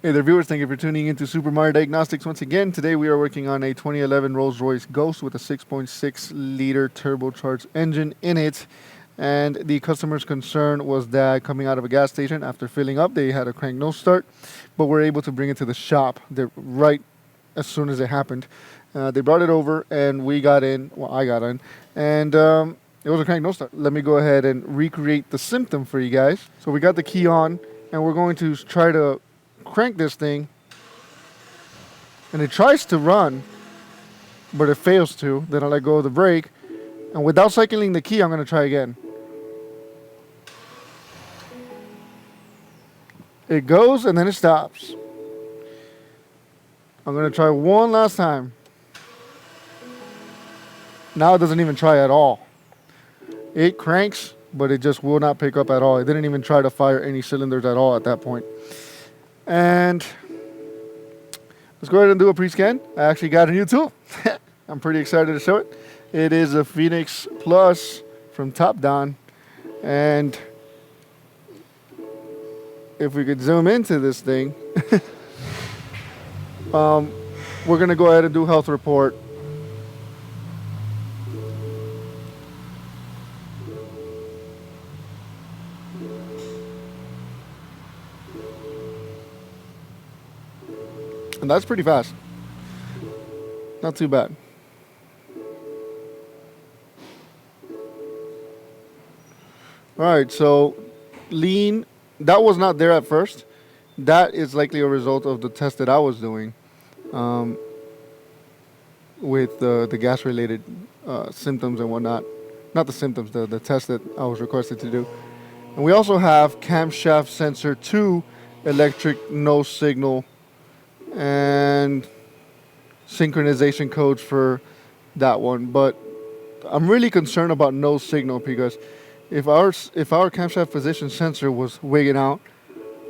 Hey there viewers, thank you for tuning into Supermariodiagnostics once again. Today we are working on a 2011 Rolls-Royce Ghost with a 6.6 liter turbocharged engine in it. And the customer's concern was that coming out of a gas station after filling up, they had a crank no start, but we're able to bring it to the shop right as soon as it happened. They brought it over and we got in, well I got in, and it was a crank no start. Let me go ahead and recreate the symptom for you guys. So we got the key on and we're going to try to crank this thing, and it tries to run, but it fails to. Then I let go of the brake, and without cycling the key, I'm going to try again. It goes, and then it stops. I'm going to try one last time. Now it doesn't even try at all. It cranks, but it just will not pick up at all. It didn't even try to fire any cylinders at all at that point. And let's go ahead and do a pre-scan. I actually got a new tool. I'm pretty excited to show it. It is a Phoenix Plus from Top Down. And if we could zoom into this thing, we're going to go ahead and do health report. And that's pretty fast. Not too bad. Alright, so lean, that was not there at first. That is likely a result of the test that I was doing with the gas-related symptoms and whatnot. Not the symptoms, the test that I was requested to do. And we also have camshaft sensor 2 electric no signal and synchronization codes for that one, but I'm really concerned about no signal because if our camshaft position sensor was wigging out,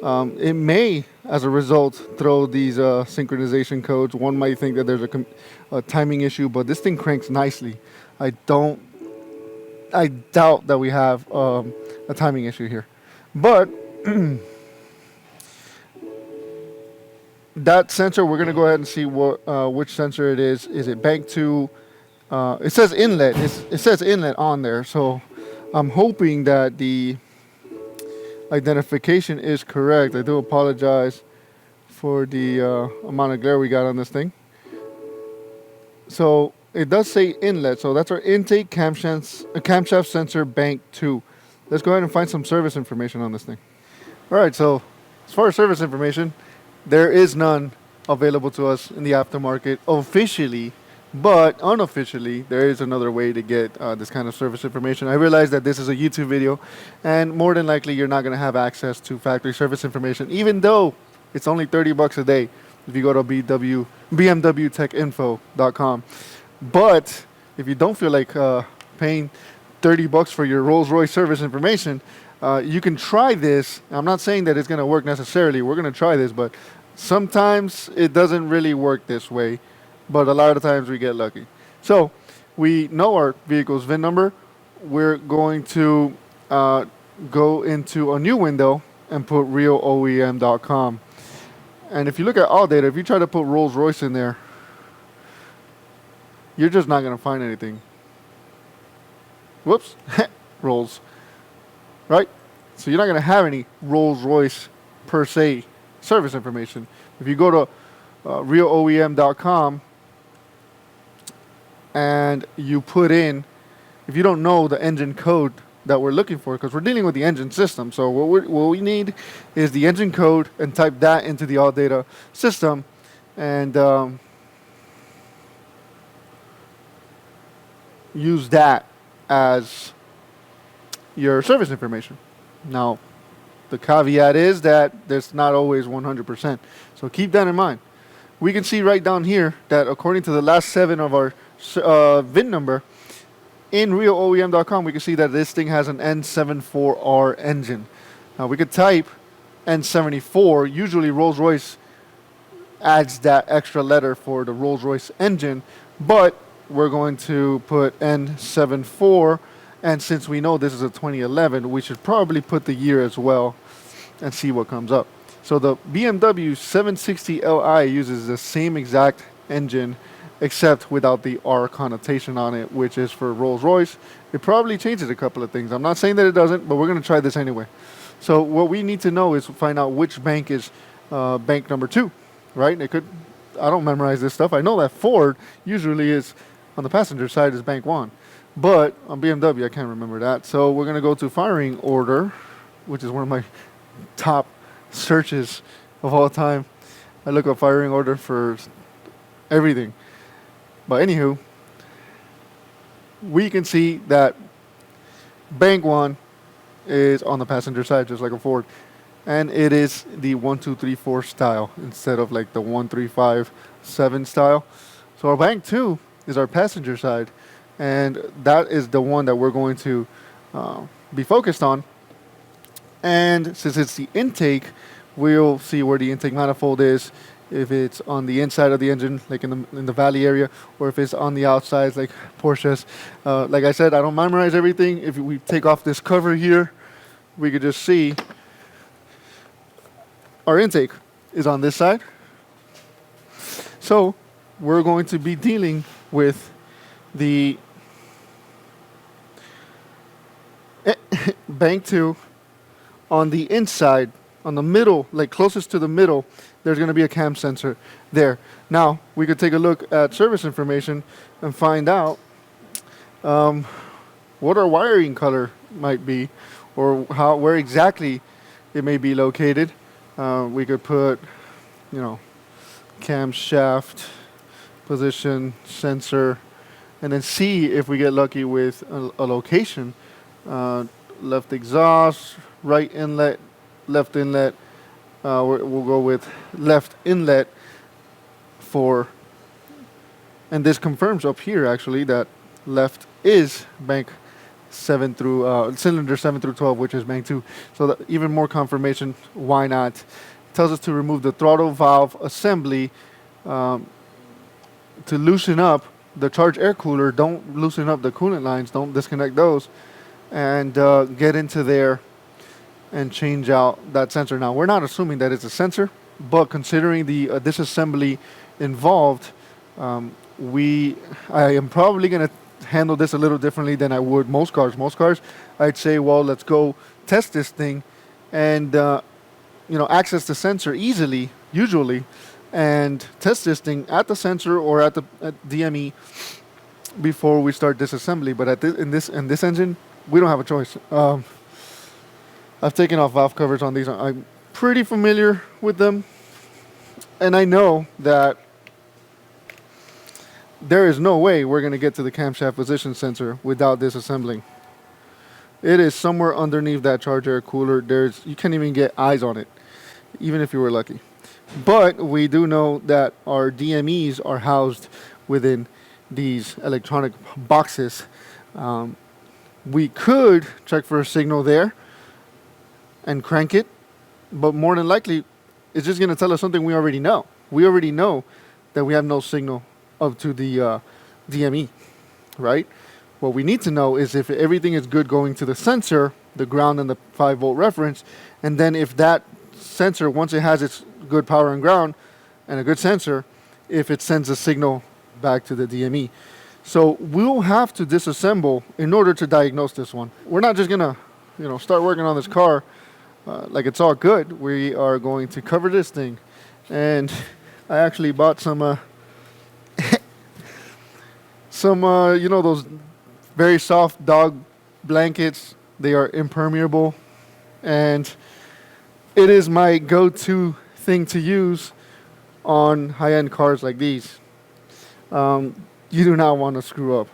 it may, as a result, throw these synchronization codes. One might think that there's a timing issue, but this thing cranks nicely. I doubt that we have a timing issue here, but. That sensor, we're going to go ahead and see which sensor it is. Is it bank 2? It says inlet. It says inlet on there. So I'm hoping that the identification is correct. I do apologize for the amount of glare we got on this thing. So it does say inlet. So that's our intake camshaft sensor bank 2. Let's go ahead and find some service information on this thing. All right, so as far as service information, there is none available to us in the aftermarket officially, but unofficially, there is another way to get this kind of service information. I realize that this is a YouTube video, and more than likely, you're not going to have access to factory service information, even though it's only $30 a day if you go to bmwtechinfo.com. But if you don't feel like paying $30 for your Rolls-Royce service information, you can try this. I'm not saying that it's going to work necessarily. We're going to try this, but sometimes it doesn't really work this way, but a lot of times we get lucky. So we know our vehicle's VIN number. We're going to go into a new window and put realoem.com. And if you look at all data, if you try to put Rolls-Royce in there, you're just not going to find anything. Whoops. Rolls. Right? So you're not going to have any Rolls-Royce per se service information. If you go to realoem.com and you put in, if you don't know the engine code that we're looking for, because we're dealing with the engine system, so what we need is the engine code, and type that into the all data system, and use that as your service information. Now, the caveat is that there's not always 100%. So keep that in mind. We can see right down here that according to the last 7 of our VIN number, in realoem.com, we can see that this thing has an N74R engine. Now, we could type N74. Usually, Rolls-Royce adds that extra letter for the Rolls-Royce engine, but we're going to put N74. And since we know this is a 2011, we should probably put the year as well and see what comes up. So the BMW 760 Li uses the same exact engine, except without the R connotation on it, which is for Rolls-Royce. It probably changes a couple of things. I'm not saying that it doesn't, but we're going to try this anyway. So what we need to know is find out which bank is bank number 2, right? It could. I don't memorize this stuff. I know that Ford usually is on the passenger side is bank 1, but on BMW I can't remember that. So we're going to go to firing order, which is one of my top searches of all time. I look up firing order for everything. But anywho, we can see that bank 1 is on the passenger side, just like a Ford. And it is the 1, 2, 3, 4 style instead of like the 1, 3, 5, 7 style. So our bank 2 is our passenger side, and that is the one that we're going to be focused on. And since it's the intake, we'll see where the intake manifold is, if it's on the inside of the engine, like in the valley area, or if it's on the outside, like Porsche's. Like I said, I don't memorize everything. If we take off this cover here, we could just see our intake is on this side. So we're going to be dealing with the bank 2 on the inside, on the middle, like closest to the middle. There's going to be a cam sensor there. Now we could take a look at service information and find out what our wiring color might be, or where exactly it may be located. We could put, camshaft, position, sensor, and then see if we get lucky with a location. Left exhaust, right inlet, left inlet. We'll go with left inlet and this confirms up here actually that left is bank 7 through cylinder 7 through 12, which is bank 2. So that even more confirmation. Why not? It tells us to remove the throttle valve assembly to loosen up the charge air cooler. Don't loosen up the coolant lines. Don't disconnect those, and get into there and change out that sensor. Now we're not assuming that it's a sensor, but considering the disassembly involved, I am probably going to handle this a little differently than I would most cars. Most cars, I'd say, well, let's go test this thing and access the sensor easily, usually, and test this thing at the sensor or at DME before we start disassembly. But in this engine, we don't have a choice. I've taken off valve covers on these. I'm pretty familiar with them, and I know that there is no way we're going to get to the camshaft position sensor without disassembling. It is somewhere underneath that charge air cooler. You can't even get eyes on it, even if you were lucky. But we do know that our DMEs are housed within these electronic boxes. We could check for a signal there and crank it, but more than likely, it's just going to tell us something we already know. We already know that we have no signal up to the DME, right? What we need to know is if everything is good going to the sensor, the ground and the 5-volt reference, and then if that sensor, once it has its good power and ground and a good sensor, if it sends a signal back to the DME. So we'll have to disassemble in order to diagnose this one. We're not just going to start working on this car like it's all good. We are going to cover this thing, and I actually bought some those very soft dog blankets. They are impermeable, and it is my go-to thing to use on high-end cars like these. You do not want to screw up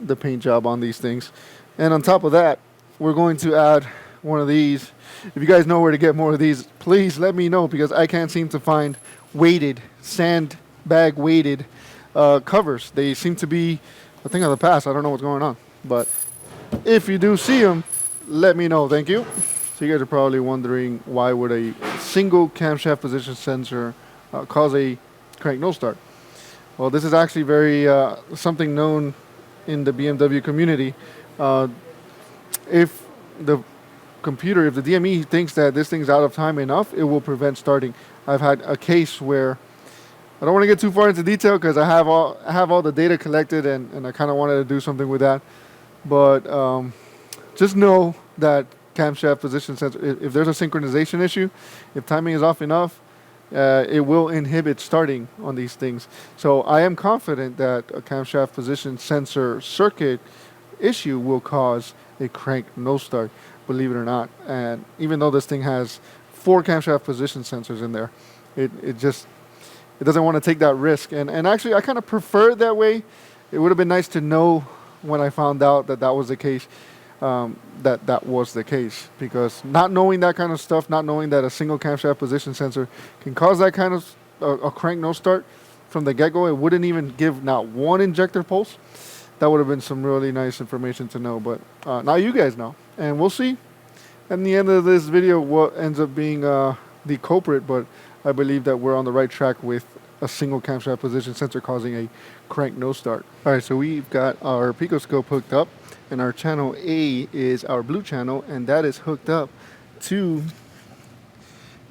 the paint job on these things. And on top of that, we're going to add one of these. If you guys know where to get more of these, please let me know, because I can't seem to find sandbag weighted covers. They seem to be a thing of the past. I don't know what's going on. But if you do see them, let me know. Thank you. So you guys are probably wondering, why would a single camshaft position sensor cause a crank no start? Well, this is actually very something known in the BMW community. If the computer, if the DME thinks that this thing's out of time enough, it will prevent starting. I've had a case where, I don't want to get too far into detail because I have all the data collected, and I kind of wanted to do something with that. But just know that camshaft position sensor, if there's a synchronization issue, if timing is off enough, it will inhibit starting on these things. So I am confident that a camshaft position sensor circuit issue will cause a crank no start, believe it or not. And even though this thing has 4 camshaft position sensors in there, it doesn't want to take that risk. And actually, I kind of prefer it that way. It would have been nice to know when I found out that that was the case, that was the case. Because not knowing that kind of stuff, not knowing that a single camshaft position sensor can cause that kind of a crank no start from the get-go, it wouldn't even give not one injector pulse. That would have been some really nice information to know. But now you guys know. And we'll see at the end of this video what ends up being the culprit. But I believe that we're on the right track with a single camshaft position sensor causing a crank no start. All right, so we've got our Picoscope hooked up, and our channel A is our blue channel, and that is hooked up to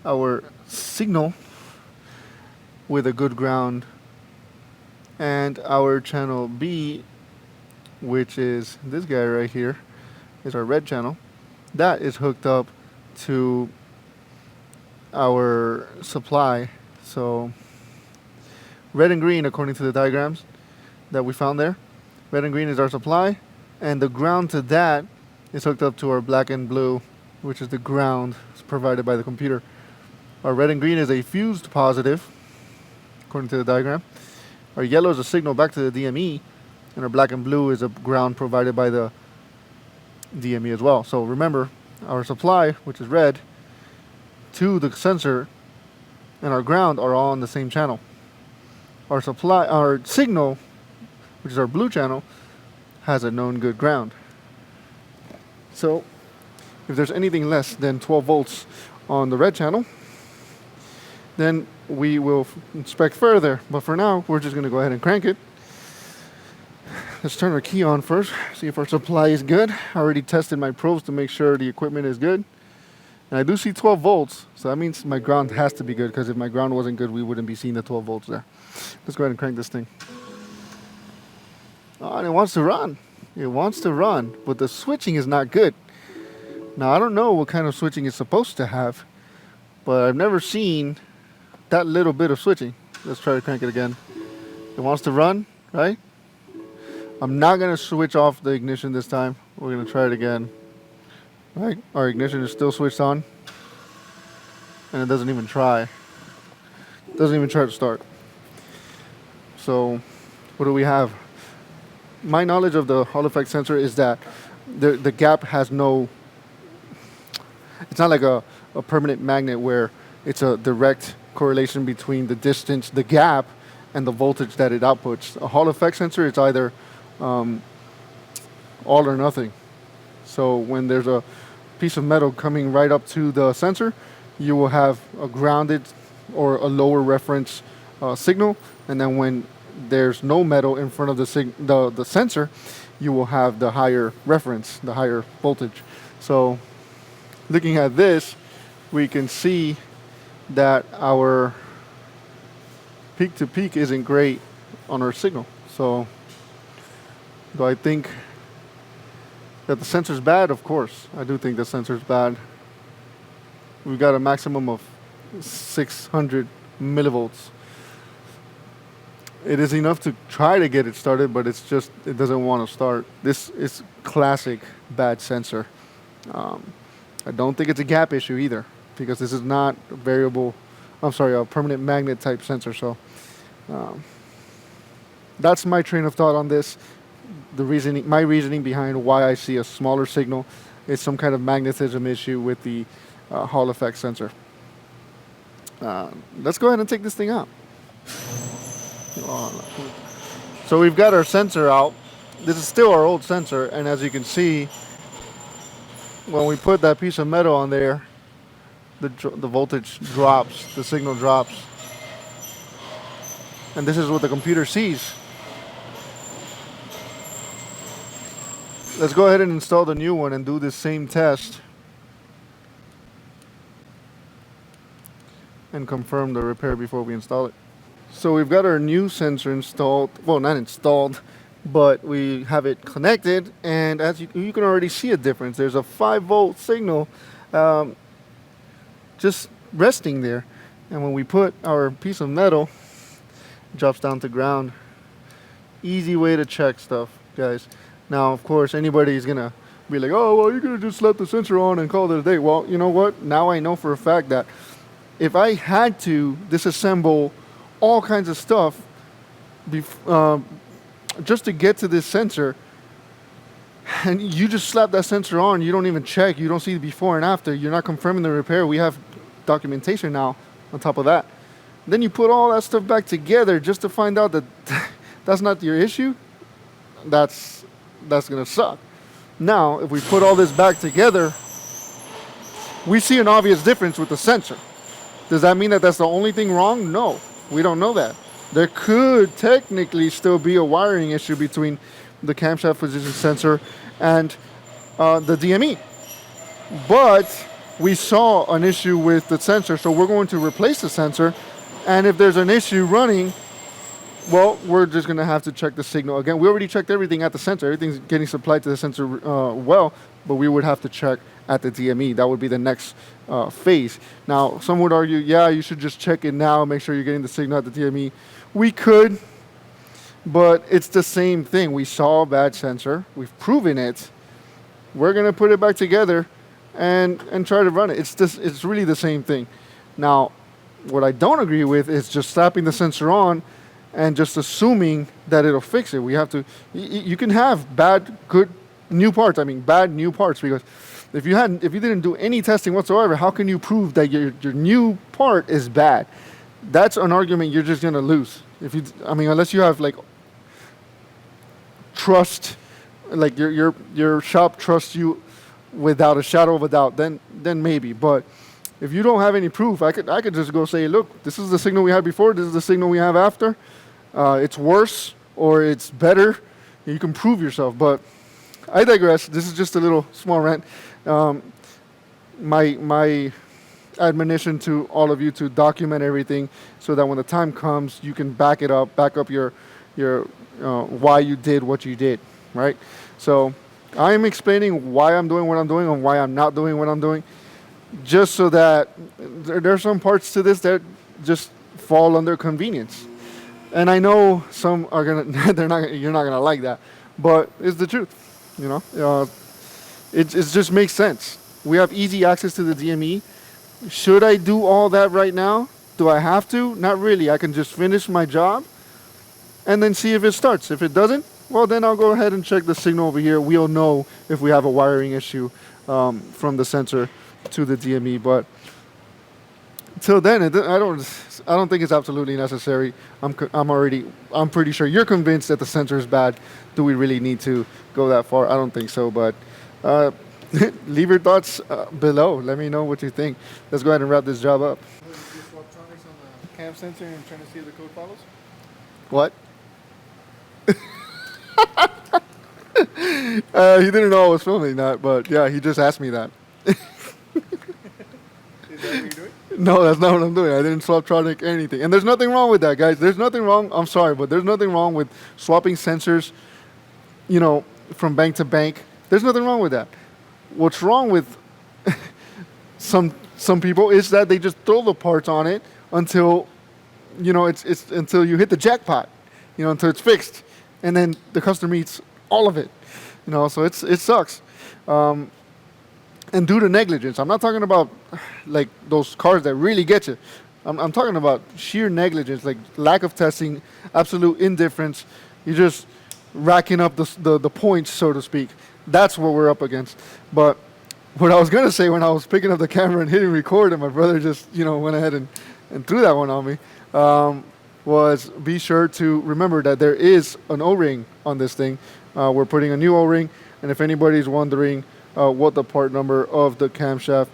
our signal with a good ground. And our channel B, which is this guy right here, is our red channel. That is hooked up to our supply. So red and green, according to the diagrams that we found there, red and green is our supply, and the ground to that is hooked up to our black and blue, which is the ground provided by the computer. Our red and green is a fused positive, according to the diagram. Our yellow is a signal back to the DME, and our black and blue is a ground provided by the DME as well. So remember, our supply, which is red, to the sensor, and our ground are all on the same channel. Our signal, which is our blue channel, has a known good ground. So if there's anything less than 12 volts on the red channel, then we will inspect further. But for now, we're just going to go ahead and crank it. Let's turn our key on first, see if our supply is good. I already tested my probes to make sure the equipment is good. And I do see 12 volts, so that means my ground has to be good, because if my ground wasn't good, we wouldn't be seeing the 12 volts there. Let's go ahead and crank this thing. Oh, and it wants to run. It wants to run, but the switching is not good. Now, I don't know what kind of switching it's supposed to have, but I've never seen that little bit of switching. Let's try to crank it again. It wants to run, right? I'm not going to switch off the ignition this time. We're going to try it again. Right? Our ignition is still switched on, and it doesn't even try. It doesn't even try to start. So, what do we have? My knowledge of the Hall effect sensor is that the gap has no... It's not like a permanent magnet where it's a direct correlation between the distance, the gap, and the voltage that it outputs. A Hall effect sensor is either all or nothing. So when there's a piece of metal coming right up to the sensor, you will have a grounded or a lower reference signal, and then when there's no metal in front of the sensor, you will have the higher reference, the higher voltage. So looking at this, we can see that our peak to peak isn't great on our signal. So do I think that the sensor's bad? Of course, I do think the sensor's bad. We've got a maximum of 600 millivolts. It is enough to try to get it started, but it doesn't want to start. This is classic bad sensor. I don't think it's a gap issue either, because this is not a a permanent magnet type sensor. So that's my train of thought on this. My reasoning behind why I see a smaller signal is some kind of magnetism issue with the Hall effect sensor. Let's go ahead and take this thing out. So we've got our sensor out. This is still our old sensor, and as you can see, when we put that piece of metal on there, the voltage drops, the signal drops. And this is what the computer sees. Let's go ahead and install the new one and do this same test and confirm the repair before we install it. So we've got our new sensor installed, well, not installed, but we have it connected, and as you can already see a difference. There's a 5-volt signal just resting there, and when we put our piece of metal, it drops down to ground. Easy way to check stuff, guys. Now, of course, anybody's gonna be like, oh, well, you're gonna just let the sensor on and call it a day. Well, you know what? Now I know for a fact that if I had to disassemble all kinds of stuff just to get to this sensor, and you just slap that sensor on, you don't even check, you don't see the before and after, you're not confirming the repair. We have documentation now on top of that. Then you put all that stuff back together just to find out that that's not your issue. That's gonna suck. Now, if we put all this back together, we see an obvious difference with the sensor. Does that mean that that's the only thing wrong? No, we don't know that. There could technically still be a wiring issue between the camshaft position sensor and the DME. But we saw an issue with the sensor, so we're going to replace the sensor. And if there's an issue running, well, we're just going to have to check the signal. Again, we already checked everything at the sensor. Everything's getting supplied to the sensor well, but we would have to check at the DME. That would be the next phase. Now, some would argue, yeah, you should just check it now, make sure you're getting the signal at the DME. We could, but it's the same thing. We saw a bad sensor. We've proven it. We're going to put it back together and try to run it. It's really the same thing. Now, what I don't agree with is just slapping the sensor on and just assuming that it'll fix it. We have to, you can have bad new parts, because if you didn't do any testing whatsoever, how can you prove that your new part is bad? That's an argument you're just gonna lose. Unless you have like trust, like your shop trusts you without a shadow of a doubt, then maybe. But if you don't have any proof, I could just go say, look, this is the signal we had before, this is the signal we have after. It's worse or it's better. You can prove yourself. But I digress. This is just a little small rant. My admonition to all of you to document everything so that when the time comes, you can back up your why you did what you did, right? So I'm explaining why I'm doing what I'm doing and why I'm not doing what I'm doing, just so that there's some parts to this that just fall under convenience. And I know some are gonna, you're not gonna like that, but it's the truth, you know. It just makes sense. We have easy access to the DME. Should I do all that right now? Do I have to? Not really. I can just finish my job and then see if it starts. If it doesn't, well, then I'll go ahead and check the signal over here. We'll know if we have a wiring issue from the sensor to the DME. But till then, I don't think it's absolutely necessary. I'm pretty sure you're convinced that the sensor is bad. Do we really need to go that far? I don't think so. But leave your thoughts below. Let me know what you think. Let's go ahead and wrap this job up. Electronics on the cam sensor and trying to see if the code follows. What? He didn't know I was filming that, but yeah, he just asked me that. Is that what you're doing? No, that's not what I'm doing. I didn't swaptronic anything. And there's nothing wrong with that, guys. There's nothing wrong. I'm sorry, but there's nothing wrong with swapping sensors, from bank to bank. There's nothing wrong with that. What's wrong with some people is that they just throw the parts on it until, it's until you hit the jackpot, until it's fixed. And then the customer eats all of it, so it sucks. And due to negligence, I'm not talking about like those cars that really get you. I'm talking about sheer negligence, like lack of testing, absolute indifference. You're just racking up the points, so to speak. That's what we're up against. But what I was going to say when I was picking up the camera and hitting record, and my brother just, went ahead and threw that one on me, was be sure to remember that there is an O-ring on this thing. We're putting a new O-ring, and if anybody's wondering what the part number of the camshaft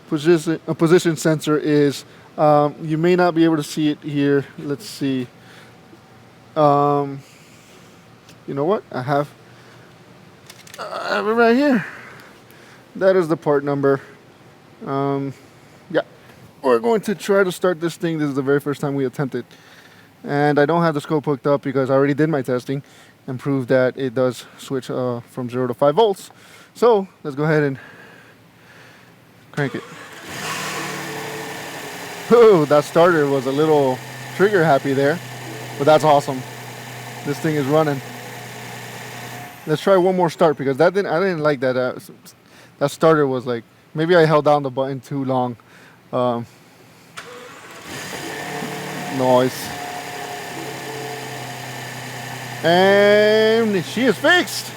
position sensor is, you may not be able to see it here. Let's see. You know what? I have it right here. That is the part number. Yeah. we're going to try to start this thing. This is the very first time we attempt it. And I don't have the scope hooked up because I already did my testing and proved that it does switch from 0 to 5 volts. So let's go ahead and crank it. Oh, that starter was a little trigger happy there, but that's awesome. This thing is running. Let's try one more start because I didn't like that. That starter was like, maybe I held down the button too long. Noise. And she is fixed.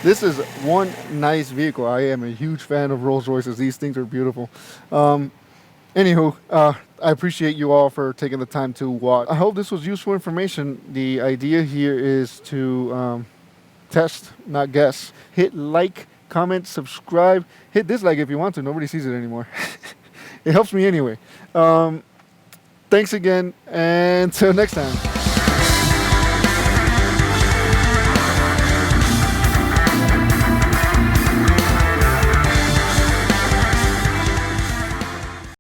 This is one nice vehicle. I am a huge fan of Rolls-Royces. These things are beautiful. Anywho, I appreciate you all for taking the time to watch. I hope this was useful information. The idea here is to test, not guess. Hit like, comment, subscribe. Hit dislike if you want to. Nobody sees it anymore. It helps me anyway. Thanks again, and till next time.